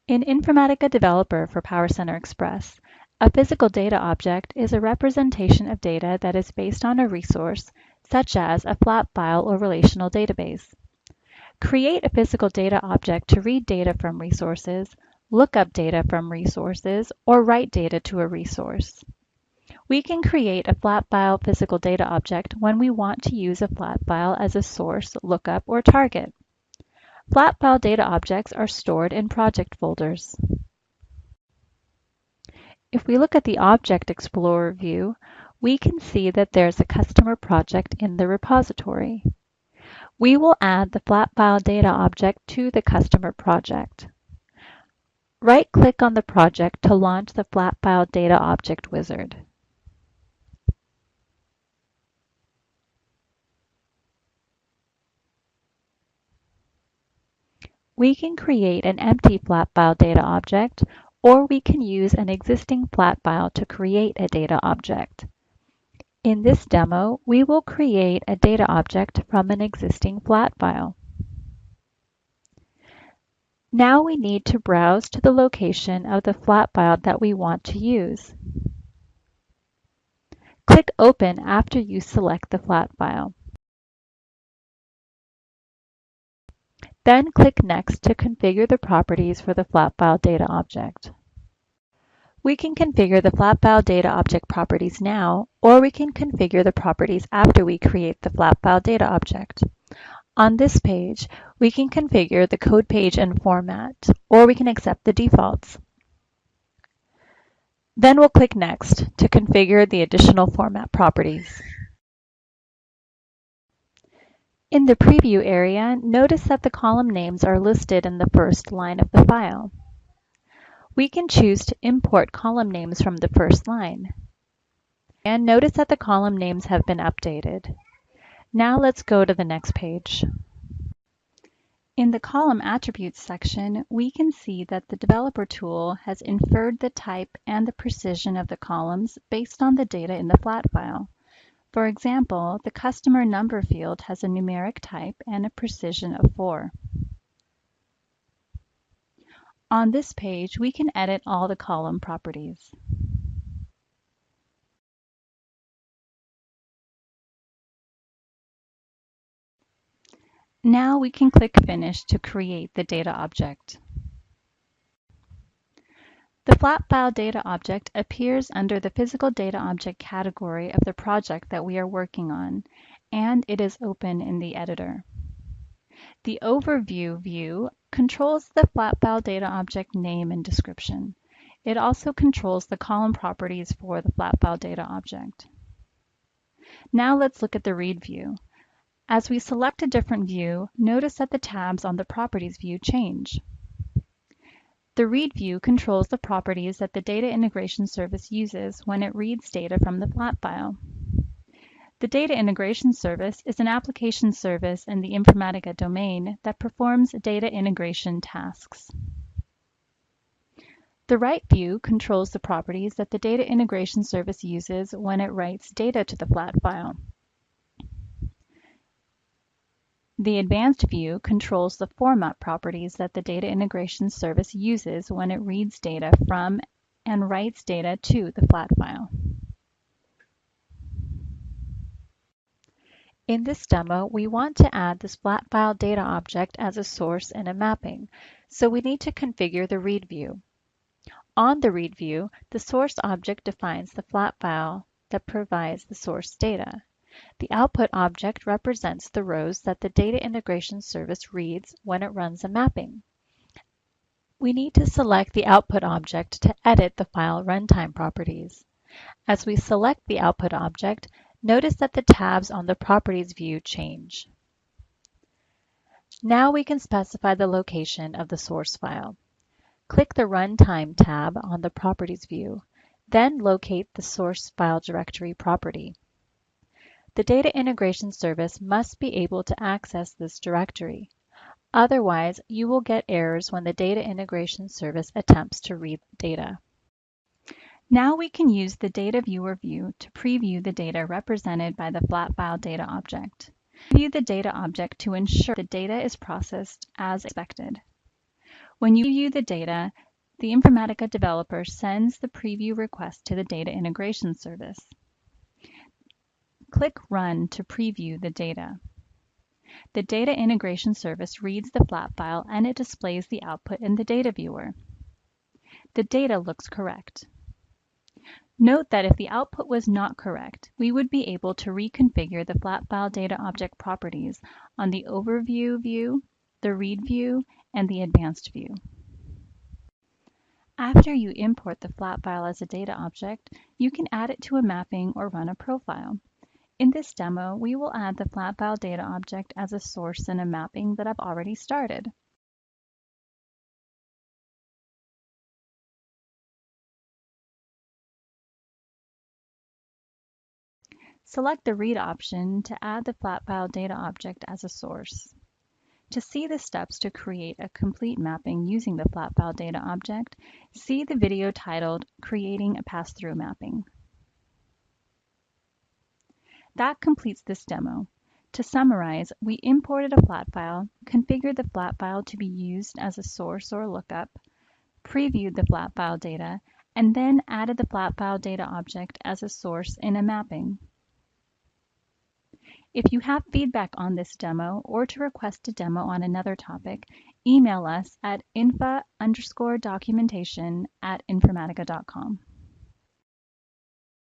In Informatica Developer for PowerCenter Express, a physical data object is a representation of data that is based on a resource, such as a flat file or relational database. Create a physical data object to read data from resources, look up data from resources, or write data to a resource. We can create a flat file physical data object when we want to use a flat file as a source, lookup, or target. Flat file data objects are stored in project folders. If we look at the Object Explorer view, we can see that there's a customer project in the repository. We will add the flat file data object to the customer project. Right-click on the project to launch the flat file data object wizard. We can create an empty flat file data object, or we can use an existing flat file to create a data object. In this demo, we will create a data object from an existing flat file. Now we need to browse to the location of the flat file that we want to use. Click Open after you select the flat file. Then click Next to configure the properties for the flat file data object. We can configure the flat file data object properties now, or we can configure the properties after we create the flat file data object. On this page, we can configure the code page and format, or we can accept the defaults. Then we'll click Next to configure the additional format properties. In the preview area, notice that the column names are listed in the first line of the file. We can choose to import column names from the first line. And notice that the column names have been updated. Now let's go to the next page. In the column attributes section, we can see that the developer tool has inferred the type and the precision of the columns based on the data in the flat file. For example, the customer number field has a numeric type and a precision of 4. On this page, we can edit all the column properties. Now we can click Finish to create the data object. The flat file data object appears under the physical data object category of the project that we are working on, and it is open in the editor. The Overview view controls the flat file data object name and description. It also controls the column properties for the flat file data object. Now let's look at the Read view. As we select a different view, notice that the tabs on the Properties view change. The Read view controls the properties that the Data Integration Service uses when it reads data from the flat file. The Data Integration Service is an application service in the Informatica domain that performs data integration tasks. The Write view controls the properties that the Data Integration Service uses when it writes data to the flat file. The Advanced view controls the format properties that the Data Integration Service uses when it reads data from and writes data to the flat file. In this demo, we want to add this flat file data object as a source and a mapping, so we need to configure the Read view. On the Read view, the source object defines the flat file that provides the source data. The output object represents the rows that the Data Integration Service reads when it runs a mapping. We need to select the output object to edit the file runtime properties. As we select the output object, notice that the tabs on the Properties view change. Now we can specify the location of the source file. Click the Runtime tab on the Properties view, then locate the source file directory property. The Data Integration Service must be able to access this directory. Otherwise, you will get errors when the Data Integration Service attempts to read data. Now we can use the Data Viewer view to preview the data represented by the flat file data object. Preview the data object to ensure the data is processed as expected. When you view the data, the Informatica developer sends the preview request to the data integration service. Click Run to preview the data. The data integration service reads the flat file and it displays the output in the data viewer. The data looks correct. Note that if the output was not correct, we would be able to reconfigure the flat file data object properties on the Overview view, the Read view, and the Advanced view. After you import the flat file as a data object, you can add it to a mapping or run a profile. In this demo, we will add the flat file data object as a source in a mapping that I've already started. Select the Read option to add the flat file data object as a source. To see the steps to create a complete mapping using the flat file data object, see the video titled Creating a Pass-Through Mapping. That completes this demo. To summarize, we imported a flat file, configured the flat file to be used as a source or lookup, previewed the flat file data, and then added the flat file data object as a source in a mapping. If you have feedback on this demo or to request a demo on another topic, email us at info_documentation@informatica.com.